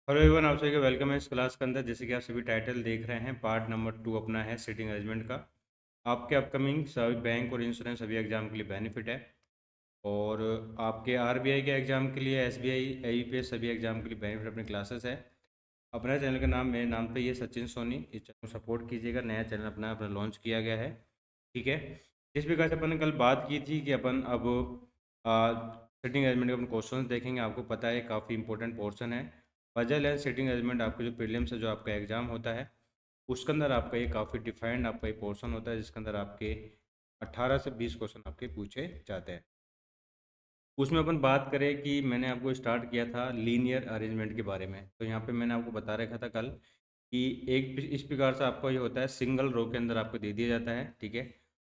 Hello everyone, आप सभी का वेलकम है इस क्लास के अंदर। जैसे कि आप सभी टाइटल देख रहे हैं, पार्ट नंबर 2 अपना है सीटिंग अरेंजमेंट का। आपके अपकमिंग सभी बैंक और इंश्योरेंस सभी एग्जाम के लिए बेनिफिट है। और आपके आरबीआई के एग्जाम के लिए, एसबीआई, आईबीपीएस सभी एग्जाम के लिए बेनिफिट अपनी क्लासेस है। अपना चैनल का नाम, मेरे नाम पे ये सचिन सोनी। इस चैनल को सपोर्ट कीजिएगा, नया चैनल अपना अपना लॉन्च किया गया है। ठीक है। जिस प्रकार से अपन ने कल बात की थी कि अपन अब सिटिंग अरेंजमेंट के अपन क्वेश्चन देखेंगे। आपको पता है काफ़ी इंपॉर्टेंट पोर्शन है। पजल एंड सिटिंग अरेंजमेंट आपका जो प्रीलिम्स है, जो आपका एग्जाम होता है, उसके अंदर आपका ये काफ़ी डिफाइंड आपका ये पोर्शन होता है, जिसके अंदर आपके 18 से 20 क्वेश्चन आपके पूछे जाते हैं। उसमें अपन बात करें कि मैंने आपको स्टार्ट किया था लीनियर अरेंजमेंट के बारे में। तो यहाँ पे मैंने आपको बता रखा था कल कि एक इस प्रकार से आपका ये होता है, सिंगल रो के अंदर आपको दे दिया जाता है। ठीक है।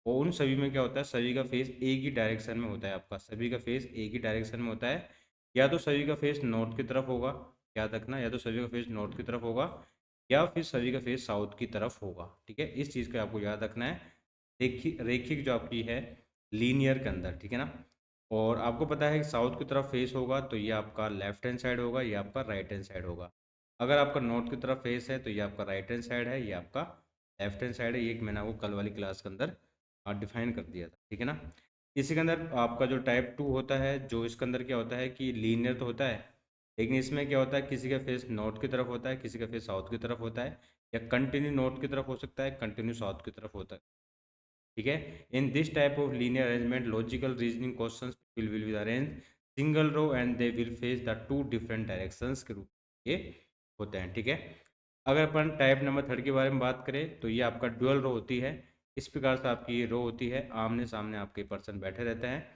और उन सभी में क्या होता है, सभी का फेस एक ही डायरेक्शन में होता है। आपका सभी का फेस एक ही डायरेक्शन में होता है। या तो सभी का फेस नॉर्थ की तरफ होगा, याद रखना, या तो सभी का फेस नॉर्थ की तरफ होगा, या फिर सभी का फेस साउथ की तरफ होगा। ठीक है, इस चीज़ का आपको याद रखना है। रेखिक रेखिक जो आपकी है लीनियर के अंदर, ठीक है ना। और आपको पता है कि साउथ की तरफ फेस होगा तो ये आपका लेफ्ट हैंड साइड होगा, ये आपका राइट हैंड साइड होगा। अगर आपका नॉर्थ की तरफ फेस है तो ये आपका राइट हैंड साइड है, ये आपका लेफ्ट हैंड साइड है। ये मैंने आपको कल वाली क्लास के अंदर डिफाइन कर दिया था, ठीक है ना। इसी के अंदर आपका जो टाइप 2 होता है, जो इसके अंदर क्या होता है कि लीनियर तो होता है, लेकिन इसमें क्या होता है, किसी का फेस नॉर्थ की तरफ होता है, किसी का फेस साउथ की तरफ होता है, या कंटिन्यू नॉर्थ की तरफ हो सकता है, कंटिन्यू साउथ की तरफ होता है। ठीक है। In this type of linear arrangement logical reasoning questions will be arrange single row and they will face the two different directions के रूप ये होते हैं। ठीक है। अगर अपन टाइप नंबर 3 के बारे में बात करें तो ये आपका डुअल रो होती है। इस प्रकार से आपकी ये रो होती है, आमने सामने आपके पर्सन बैठे रहते हैं।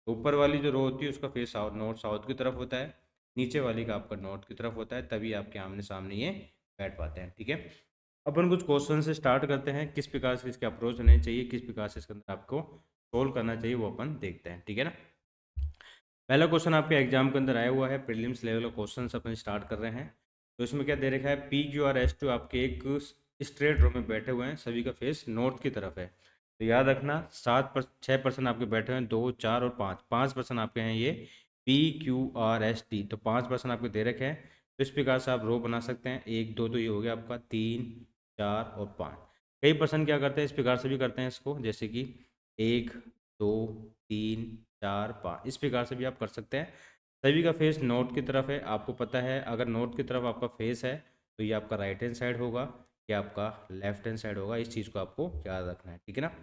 ऊपर वाली जो रो होती है उसका फेस साउथ, नॉर्थ साउथ की तरफ होता है, नीचे वाली का आपका नॉर्थ की तरफ होता है, तभी आपके आमने सामने ये बैठ पाते हैं। ठीक है। अपन कुछ क्वेश्चन से स्टार्ट करते हैं, किस प्रकार से इसके अप्रोच होने चाहिए, किस प्रकार से इसके अंदर आपको सोल्व करना चाहिए, वो अपन देखते हैं। ठीक है ना। पहला क्वेश्चन आपके एग्जाम के अंदर आया हुआ है, प्रीलिम्स लेवल का क्वेश्चन अपन स्टार्ट कर रहे हैं। तो इसमें क्या दे रखा है, P Q R S two आपके एक स्ट्रेट रो में बैठे हुए हैं, सभी का फेस नॉर्थ की तरफ है। तो याद रखना, 6% आपके बैठे हुए हैं, 2, 4 और 5 आपके हैं ये P Q R S T. तो 5% आपके दे रखे हैं। तो इस प्रकार से आप रो बना सकते हैं, 1, 2 तो ये हो गया आपका, 3, 4 और 5। कई पर्सन क्या करते हैं, इस प्रकार से भी करते हैं इसको, जैसे कि 1, 2, 3, 4, 5, इस प्रकार से भी आप कर सकते हैं। सभी का फेस नॉर्थ की तरफ है। आपको पता है अगर नॉर्थ की तरफ आपका फेस है तो ये आपका राइट हैंड साइड होगा, या आपका लेफ्ट हैंड साइड होगा। इस चीज़ को आपको याद रखना है, ठीक है ना।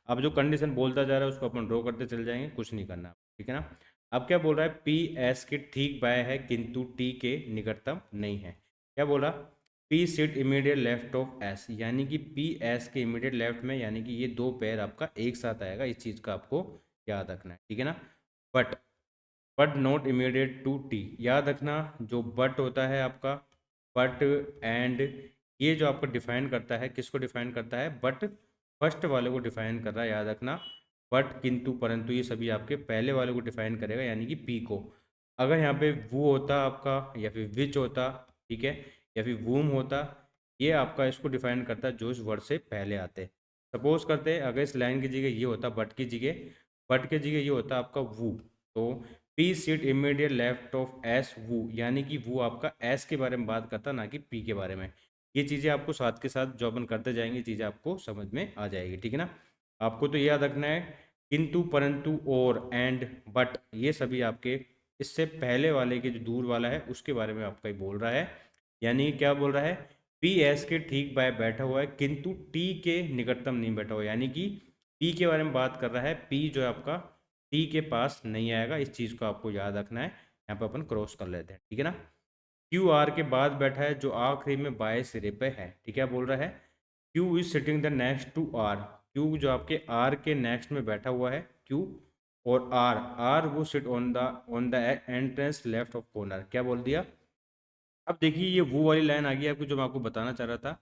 अब जो कंडीशन बोलता जा रहा है उसको अपन ड्रॉ करते चले जाएंगे, कुछ नहीं करना, ठीक है ना। अब क्या बोल रहा है, पी एस के ठीक बाय है किंतु टी के निकटतम नहीं है। क्या बोला, P seat immediate left of S, यानी कि पी एस के इमीडिएट लेफ्ट में, यानी कि ये दो पैर आपका एक साथ आएगा। इस चीज़ का आपको याद रखना है, ठीक है ना। But not immediate to T, याद रखना, जो बट होता है आपका, बट एंड, ये जो आपको डिफाइन करता है, किसको डिफाइन करता है, बट फर्स्ट वाले को डिफाइन कर रहा है, याद रखना। बट किंतु परंतु ये सभी आपके पहले वाले को डिफाइन करेगा, यानी कि पी को। अगर यहाँ पे वो होता आपका, या फिर विच होता, ठीक है, या फिर वूम होता, ये आपका इसको डिफाइन करता है जो इस वर्ड से पहले आते। सपोज करते हैं अगर इस लाइन की जगह ये होता, बट के जगह ये होता आपका वू, तो P seat immediate left of S U, यानी कि वो आपका एस के बारे में बात करता, ना कि पी के बारे में। ये चीज़ें आपको साथ के साथ जो अपन करते जाएंगे, चीज़ें आपको समझ में आ जाएगी, ठीक है ना। आपको तो ये याद रखना है, किंतु परंतु और एंड बट, ये सभी आपके इससे पहले वाले के जो दूर वाला है उसके बारे में आपका ही बोल रहा है। यानी क्या बोल रहा है, पी एस के ठीक बाय बैठा हुआ है किंतु टी के निकटतम नहीं बैठा हुआ, यानी कि पी के बारे में बात कर रहा है, पी जो है आपका टी के पास नहीं आएगा। इस चीज़ को आपको याद रखना है। यहाँ पे अपन क्रॉस कर लेते हैं, ठीक है ना। क्यू आर के बाद बैठा है जो आखिरी में बाएं सिरे पे है, ठीक है, बोल रहा है Q is sitting the next to R. Q जो आपके आर के नेक्स्ट में बैठा हुआ है, क्यू, और आर, आर वो sit on the entrance left of corner. क्या बोल दिया, अब देखिए ये वो वाली लाइन आ गई आपको, जो मैं आपको बताना चाह रहा था।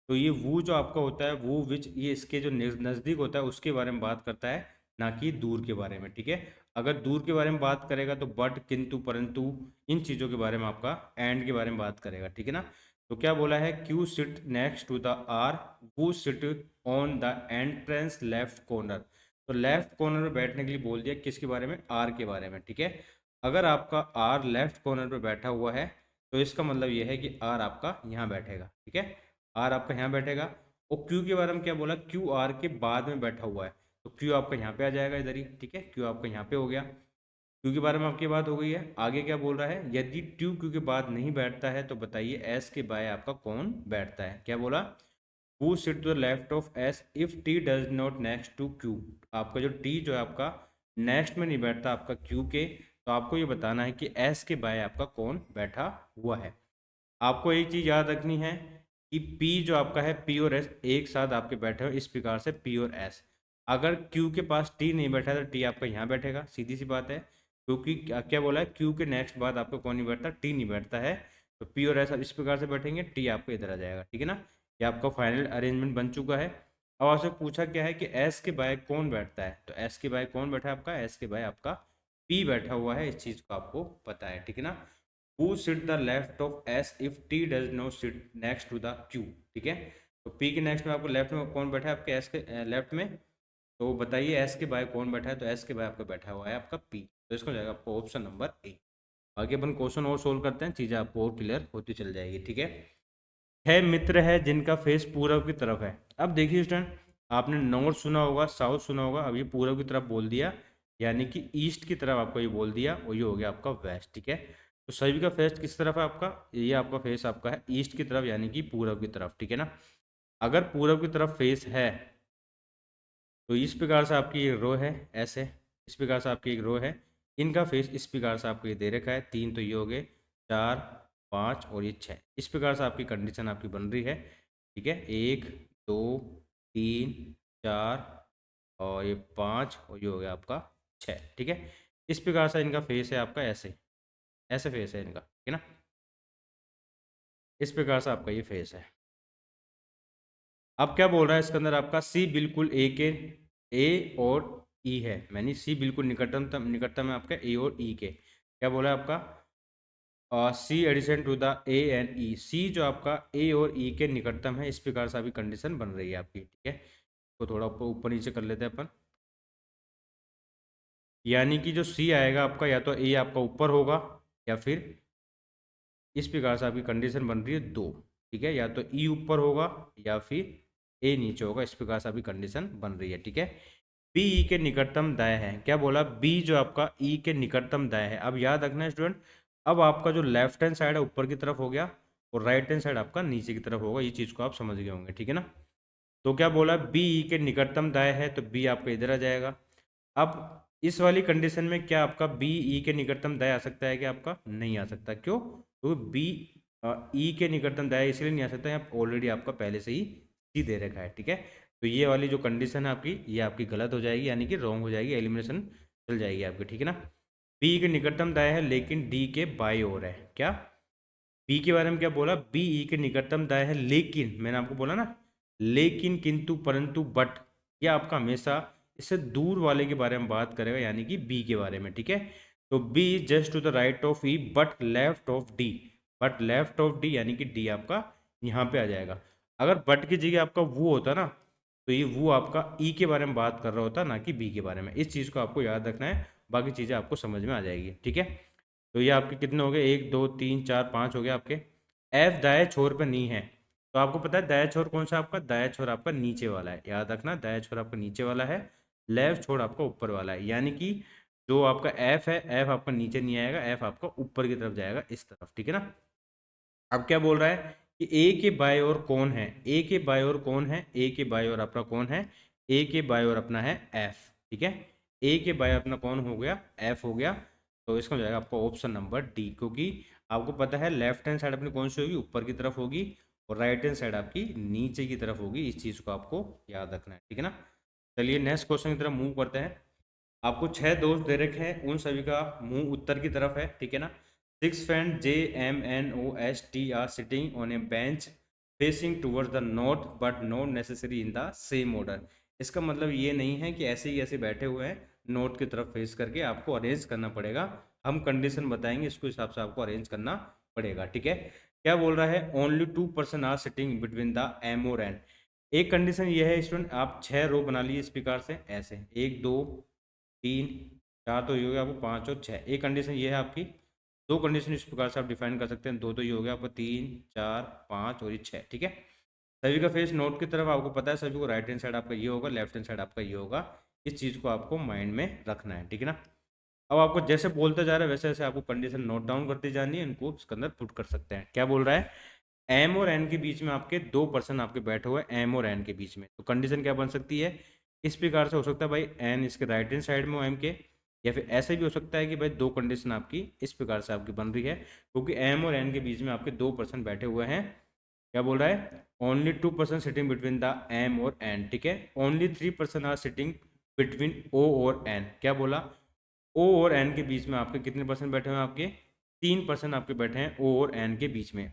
तो ये वो जो आपका होता है, वो विच, ये इसके जो नज़दीक होता है उसके बारे में बात करता है, ना कि दूर के बारे में, ठीक है। अगर दूर के बारे में बात करेगा तो बट, किंतु, परंतु, इन चीज़ों के बारे में आपका एंड के बारे में बात करेगा, ठीक है ना। तो क्या बोला है, Q sit next to the R, वो sit on the entrance left corner. तो लेफ्ट कॉर्नर में बैठने के लिए बोल दिया, किसके बारे में, आर के बारे में, ठीक है। अगर आपका आर लेफ्ट कॉर्नर पे बैठा हुआ है तो इसका मतलब ये है कि आर आपका यहाँ बैठेगा, ठीक है, आर आपका यहाँ बैठेगा। और क्यू के बारे में क्या बोला, क्यू आर के बाद में बैठा हुआ है, तो क्यू आपका यहाँ पे आ जाएगा इधर ही, ठीक है, क्यू आपका यहाँ पे हो गया। क्यू के बारे में आपकी बात हो गई है। आगे क्या बोल रहा है, यदि ट्यू क्यू के बाद नहीं बैठता है तो बताइए एस के बाय आपका कौन बैठता है। क्या बोला, who sit to the left of S if T does not next to Q. आपका जो टी जो है आपका नेक्स्ट में नहीं बैठता आपका क्यू के, तो आपको ये बताना है कि एस के बाय आपका कौन बैठा हुआ है। आपको एक चीज़ याद रखनी है कि P जो आपका है P और S एक साथ आपके बैठे हो इस प्रकार से P और S। अगर Q के पास T नहीं बैठा तो T आपका यहाँ बैठेगा, सीधी सी बात है, क्योंकि क्या बोला है, Q के नेक्स्ट बाद आपको कौन नहीं बैठता, T नहीं बैठता है, तो P और S इस प्रकार से बैठेंगे, T आपको इधर आ जाएगा, ठीक है ना। ये आपका फाइनल अरेंजमेंट बन चुका है। अब आपसे पूछा क्या है कि S के बाय कौन बैठता है, तो S के बाय कौन बैठा है आपका, S के बाय आपका P बैठा हुआ है, इस चीज़ को आपको पता है, ठीक है ना। Who sit the left of S if T does not sit next to the Q, ठीक है। तो P के नेक्स्ट में आपको लेफ्ट में कौन बैठा है आपके S के लेफ्ट में, तो बताइए S के बाय कौन बैठा है, तो S के बाय आपका बैठा हुआ है आपका P, तो इसको जाएगा आपको ऑप्शन नंबर ए। आगे अपन क्वेश्चन और सोल्व करते हैं, चीज़ें आपको और क्लियर होती चल जाएगी, ठीक है मित्र है जिनका फेस पूरब की तरफ है। अब देखिए स्टूडेंट, आपने नॉर्थ सुना होगा, साउथ सुना होगा, अब ये पूरब की तरफ बोल दिया, यानी कि ईस्ट की तरफ आपको ये बोल दिया, और ये हो गया आपका वेस्ट, ठीक है। तो सभी का फेस किस तरफ है आपका, ये आपका फेस आपका है ईस्ट की तरफ, यानी कि पूरब की तरफ, ठीक है ना। अगर पूरब की तरफ फेस है तो इस प्रकार से आपकी एक रो है, ऐसे इस प्रकार से आपकी एक रो है, इनका फेस इस प्रकार से आपको ये दे रखा है, तीन तो ये हो गए, चार, पाँच और ये छः, इस प्रकार से आपकी कंडीशन आपकी बन रही है, ठीक है। एक, दो, तीन, चार और ये पाँच और ये हो गया आपका छः, ठीक है। इस प्रकार से इनका फेस है आपका, ऐसे ऐसे फेस है इनका, ठीक है ना, इस प्रकार से आपका ये फेस है। अब क्या बोल रहा है इसके अंदर आपका, सी बिल्कुल ए के, ए और ई है, मैंने सी बिल्कुल निकटतम निकटतम है आपका ए और ई के। क्या बोला है आपका, C addition to the A and E, C जो आपका ए और ई के निकटतम है, इस प्रकार से अभी कंडीशन बन रही है आपकी, ठीक है। तो थोड़ा ऊपर ऊपर नीचे कर लेते हैं अपन, यानी कि जो सी आएगा आपका, या तो ए आपका ऊपर होगा या फिर इस प्रकार से आपकी कंडीशन बन रही है दो, ठीक है, या तो ई ऊपर होगा या फिर ए नीचे होगा, इस प्रकार से आपकी कंडीशन बन रही है, ठीक है। बी ई के निकटतम दाएं है, क्या बोला, बी जो आपका ई के निकटतम दाएं है। अब याद रखना है स्टूडेंट, अब आपका जो लेफ्ट हैंड साइड है ऊपर की तरफ हो गया, और राइट हैंड साइड आपका नीचे की तरफ होगा, ये चीज़ को आप समझ गए होंगे, ठीक है ना। तो क्या बोला, बी ई के निकटतम दाएं है, तो बी आपका इधर आ जाएगा। अब इस वाली कंडीशन में क्या आपका बी ई के निकटतम दाएं आ सकता है, क्या आपका नहीं आ सकता, क्यों, तो बी ई के निकटतम दाएं इसलिए नहीं आ सकता, यहाँ ऑलरेडी आपका पहले से ही सी दे रखा है, ठीक है। तो ये वाली जो कंडीशन है आपकी, ये आपकी गलत हो जाएगी, यानी कि रॉन्ग हो जाएगी, एलिमिनेशन चल जाएगी आपकी, ठीक है ना। बी के निकटतम दाएं है लेकिन डी के बाई ओर है, क्या, बी के बारे में क्या बोला, बी ई के निकटतम दाएं है लेकिन, मैंने आपको बोला ना, लेकिन, किंतु, परंतु, बट, ये आपका हमेशा इससे दूर वाले के बारे में बात करेगा, यानी कि बी के बारे में, ठीक है। तो B is just to the right of E but left of D, but left of D यानी कि डी आपका यहाँ पे आ जाएगा। अगर बट की जगह आपका वो होता ना, तो ये वो आपका ई के बारे में बात कर रहा होता, ना कि बी के बारे में। इस चीज़ को आपको याद रखना है, बाकी चीज़ें आपको समझ में आ जाएगी, ठीक है। तो ये आपके कितने हो गए, एक, दो, तीन, चार, पाँच हो गए आपके। एफ दाएं छोर पर नहीं है, तो आपको पता है दाया छोर कौन सा, आपका दाया छोर आपका नीचे वाला है, याद रखना, दाया छोर आपका नीचे वाला है, लेफ्ट छोर आपका ऊपर वाला है, यानी कि जो आपका एफ है, एफ आपका नीचे नहीं आएगा, एफ आपका ऊपर की तरफ जाएगा, इस तरफ, ठीक है ना। अब क्या बोल रहा है कि ए के बाई ओर कौन है, ए के बाई ओर कौन है, ए के बाई ओर अपना कौन है, ए के बाई ओर अपना है एफ, ठीक है। ए के बाई अपना कौन हो गया, एफ हो गया, तो इसका हो जाएगा आपका ऑप्शन नंबर डी, क्योंकि आपको पता है लेफ्ट हैंड साइड अपनी कौन सी होगी, ऊपर की तरफ होगी, और राइट हैंड साइड आपकी नीचे की तरफ होगी, इस चीज़ को आपको याद रखना है, ठीक है ना। चलिए नेक्स्ट क्वेश्चन की तरफ मूव करते हैं। आपको 6 दोस्त दे रखे हैं, उन सभी का मुंह उत्तर की तरफ है, ठीक है ना। 6 friends JMNOST are sitting on a bench facing towards the north but not necessary in the same order. इसका मतलब ये नहीं है कि ऐसे ही ऐसे बैठे हुए हैं नॉर्थ की तरफ फेस करके, आपको अरेंज करना पड़ेगा, हम कंडीशन बताएंगे, इसको हिसाब से आपको अरेंज करना पड़ेगा, ठीक है। क्या बोल रहा है, only 2 person are sitting between the M और एन। एक कंडीशन ये है स्टूडेंट, आप 6 रो बना लिए इस प्रकार से, ऐसे एक, दो, तीन, चार, तो ये हो गया आपको पाँच और छः, एक कंडीशन ये है आपकी। दो कंडीशन इस प्रकार से आप डिफाइन कर सकते हैं, दो तो ये हो गया आपका 3 4 5 और ये 6, ठीक है। सभी का फेस नोट की तरफ आपको पता है, सभी को राइट हैंड साइड आपका ये होगा, लेफ्ट हैंड साइड आपका ये होगा। इस चीज़ को आपको माइंड में रखना है, ठीक है ना। अब आपको जैसे बोलते जा रहा है वैसे वैसे आपको कंडीशन नोट डाउन करती जानी है, इनको इसके अंदर पुट कर सकते हैं। क्या बोल रहा है, एम और एन के बीच में आपके दो पर्सन आपके बैठे हुए हैं, एम और एन के बीच में, तो कंडीशन क्या बन सकती है, इस प्रकार से हो सकता है भाई एन इसके राइट हैंड साइड में हो एम के, या फिर ऐसे भी हो सकता है कि भाई दो कंडीशन आपकी इस प्रकार से आपकी बन रही है, क्योंकि एम और एन के बीच में आपके दो पर्सन बैठे हुए हैं। क्या बोल रहा है, only 2 person sitting between the M और एन, ठीक है। Only 3 person are sitting between O और एन, क्या बोला, ओ और एन के बीच में आपके कितने पर्सन बैठे हुए हैं, आपके 3 पर्सन आपके बैठे हैं ओ और एन के बीच में।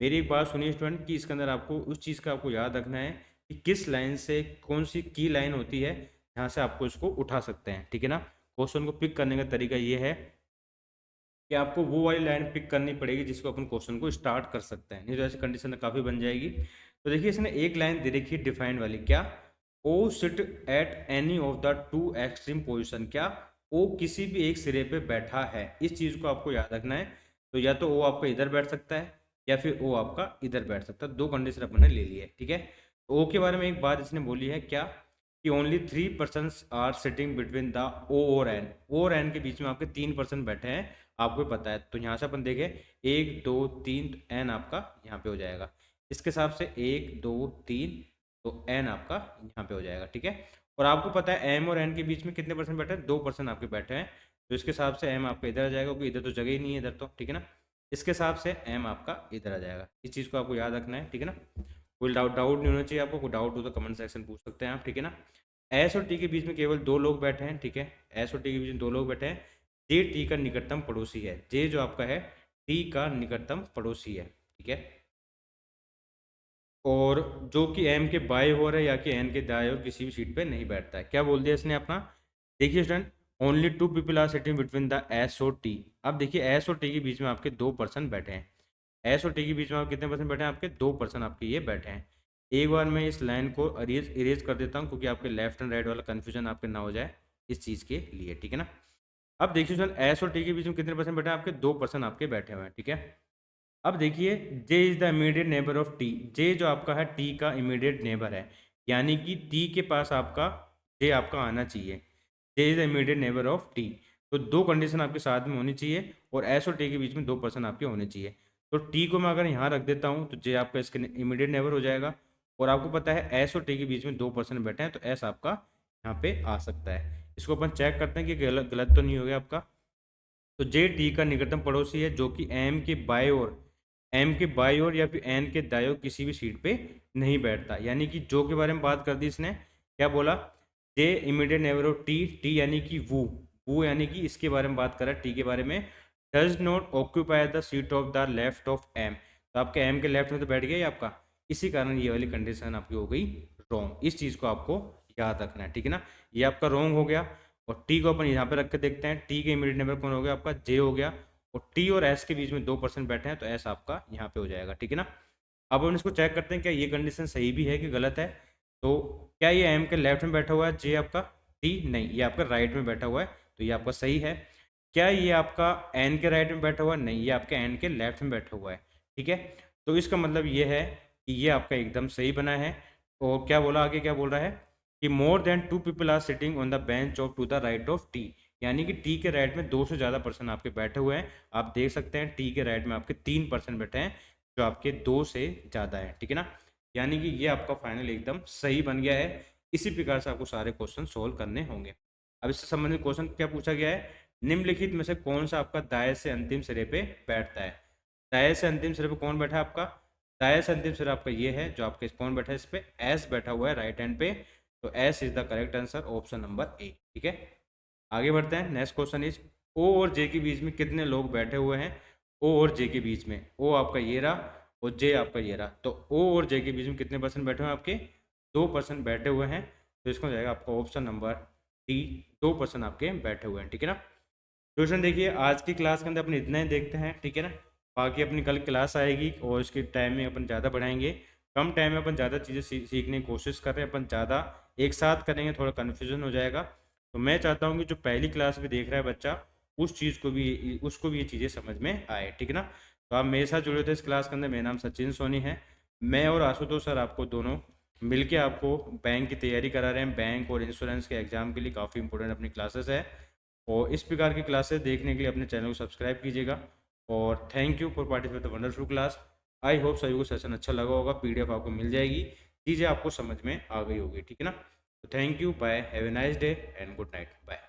मेरी एक बात सुनिए स्टूडेंट, कि इसके अंदर आपको उस चीज़ का आपको याद रखना है कि किस लाइन से कौन सी की लाइन होती है, यहाँ से आपको इसको उठा सकते हैं, ठीक है ना। क्वेश्चन को पिक करने का तरीका ये है कि आपको वो वाली लाइन पिक करनी पड़ेगी जिसको अपन क्वेश्चन को स्टार्ट कर सकते हैं, नहीं तो ऐसी कंडीशन काफ़ी बन जाएगी। तो देखिए इसने एक लाइन दे रखी है डिफाइंड वाली, क्या, O sit at any of the two extreme position, क्या ओ किसी भी एक सिरे पे बैठा है, इस चीज़ को आपको याद रखना है। तो या तो ओ आपका इधर बैठ सकता है या फिर ओ आपका इधर बैठ सकता है, दो कंडीशन अपन ने ले ली है, ठीक है। ओ के बारे में एक बात इसने बोली है, क्या, कि only 3 person are sitting between the O और एन के बीच में आपके 3 पर्सन बैठे हैं, आपको पता है। तो यहाँ से अपन देखें 1 2 3, तो एन आपका यहाँ पे हो जाएगा, इसके हिसाब से 1 2 3, तो एन आपका यहाँ पे हो जाएगा, ठीक है। और आपको पता है एम और एन के बीच में कितने पर्सन बैठे हैं, 2 पर्सन आपके बैठे हैं, तो इसके हिसाब से एम आपका इधर आ जाएगा, क्योंकि इधर तो जगह ही नहीं है इधर तो, ठीक है ना। इसके हिसाब से एम आपका इधर आ जाएगा, इस चीज़ को आपको याद रखना है, ठीक है ना। कोई डाउट नहीं होना चाहिए आपको, कोई डाउट हो तो कमेंट सेक्शन पूछ सकते हैं आप, ठीक है ना। एस और टी के बीच में केवल दो लोग बैठे हैं, ठीक है, एस और टी के बीच में दो लोग बैठे हैं। जे टी का निकटतम पड़ोसी है, जे जो आपका है टी का निकटतम पड़ोसी है, ठीक है। और जो कि एम के बाएं ओर है या कि एन के दाएं ओर किसी भी सीट पे नहीं बैठता है, क्या बोल दिया इसने अपना। देखिए student, only 2 people are sitting between the S और टी। अब देखिए एस और टी के बीच में आपके 2 पर्सन बैठे हैं, एस और टी के बीच में आप कितने पर्सन बैठे हैं, आपके 2 पर्सन आपके ये बैठे हैं। एक बार मैं इस लाइन को इरेज कर देता हूँ, क्योंकि आपके लेफ्ट एंड राइट वाला कन्फ्यूजन आपके ना हो जाए, इस चीज़ के लिए, ठीक है ना। अब देखिए स्टूडेंट, एस और टी के बीच में कितने पर्सन बैठे हैं, आपके 2 पर्सन आपके बैठे हुए हैं, ठीक है। अब देखिए J is the immediate neighbour of T, J जो आपका है टी का इमीडिएट नेबर है, यानी कि टी के पास आपका जे आपका आना चाहिए, J is the immediate neighbour of T. तो दो कंडीशन आपके साथ में होनी चाहिए, और एस और टी के बीच में 2 पर्सन आपके होने चाहिए। तो टी को मैं अगर यहाँ रख देता हूँ तो जे आपका इसके इमीडिएट नेबर हो जाएगा, और आपको पता है एस और टी के बीच में 2 पर्सन बैठे हैं, तो एस आपका यहाँ पे आ सकता है। इसको अपन चेक करते हैं कि गलत गलत तो नहीं हो गया आपका। तो जे टी का निकटतम पड़ोसी है जो कि एम के बाएं ओर, एम के बाई ओर या फिर एन के दाईं ओर किसी भी सीट पे नहीं बैठता, यानी कि जो के बारे में बात कर दी इसने, क्या बोला, J immediate neighbour of T, T यानी कि वो यानी कि इसके बारे में बात कर रहा है, टी के बारे में। Does not occupy the seat of the left of M, तो आपके एम के लेफ्ट में तो बैठ गया ही आपका, इसी कारण ये वाली कंडीशन आपकी हो गई रॉन्ग। इस चीज़ को आपको याद रखना है, ठीक है ना। ये आपका रॉन्ग हो गया, और टी को अपन यहाँ पे रख के देखते हैं, टी के इमीडिएट नेबर कौन हो गया, आपका जे हो गया, और टी और एस के बीच में 2 पर्सन बैठे हैं, तो एस आपका यहाँ पे हो जाएगा, ठीक है ना। अब हम इसको चेक करते हैं क्या ये कंडीशन सही भी है कि गलत है। तो क्या ये एम के लेफ्ट में बैठा हुआ है जे आपका, टी नहीं, ये आपका राइट में बैठा हुआ है, तो ये आपका सही है। क्या ये आपका एन के राइट में बैठा हुआ है, नहीं, ये आपके एन के लेफ्ट में बैठा हुआ है, ठीक है। तो इसका मतलब ये है कि ये आपका एकदम सही बना है। और क्या बोला आगे, क्या बोल रहा है कि more than 2 people are sitting on the bench of to the right of T, यानी कि टी के राइट में 2 से ज़्यादा पर्सन आपके बैठे हुए हैं। आप देख सकते हैं टी के राइट में आपके 3 पर्सन बैठे हैं, जो आपके 2 से ज़्यादा है, ठीक है ना। यानी कि ये आपका फाइनल एकदम सही बन गया है। इसी प्रकार से आपको सारे क्वेश्चन सोल्व करने होंगे। अब इससे संबंधित क्वेश्चन क्या पूछा गया है, निम्नलिखित में से कौन सा आपका दाएं से अंतिम सिरे पे बैठता है। दाएं से अंतिम सिरे पे कौन बैठा है आपका, दाएं से अंतिम सिरा आपका ये है, जो आपके कौन बैठा है इस पे, एस बैठा हुआ है राइट हैंड पे, तो S is the correct answer, option number A, ठीक है। आगे बढ़ते हैं, नेक्स्ट क्वेश्चन इज ओ और जे के बीच में कितने लोग बैठे हुए हैं। ओ और जे के बीच में, ओ आपका ये रहा और जे आपका ये रहा, तो ओ और जे के बीच में कितने पर्सन बैठे हुए हैं आपके, 2 पर्सन बैठे हुए हैं, तो इसको हो जाएगा आपका ऑप्शन नंबर डी, 2 पर्सन आपके बैठे हुए हैं, ठीक है ना। ट्यूशन देखिए आज की क्लास के अंदर अपन इतना ही देखते हैं, ठीक है ना। बाकी अपनी कल क्लास आएगी और इसके टाइम में अपन ज़्यादा बढ़ाएंगे, कम टाइम में अपन ज़्यादा चीज़ें सीखने की कोशिश कर रहे हैं, अपन ज़्यादा एक साथ करेंगे, थोड़ा कन्फ्यूजन हो जाएगा। तो मैं चाहता हूँ कि जो पहली क्लास में देख रहा है बच्चा, उस चीज़ को भी उसको भी ये चीज़ें समझ में आए, ठीक है ना। तो आप मेरे साथ जुड़े थे इस क्लास के अंदर। मेरा नाम सचिन सोनी है। मैं और आशुतोष सर आपको दोनों मिलके आपको बैंक की तैयारी करा रहे हैं। बैंक और इंश्योरेंस के एग्जाम के लिए काफ़ी इंपॉर्टेंट अपनी क्लासेस है, और इस प्रकार की क्लासेस देखने के लिए अपने चैनल को सब्सक्राइब कीजिएगा। और thank you for participate the wonderful class. I hope सभी को सेशन अच्छा लगा होगा। पीडीएफ आपको मिल जाएगी, चीज़ें आपको समझ में आ गई होगी, ठीक है ना। तो thank you, bye, have a nice day and good night, bye.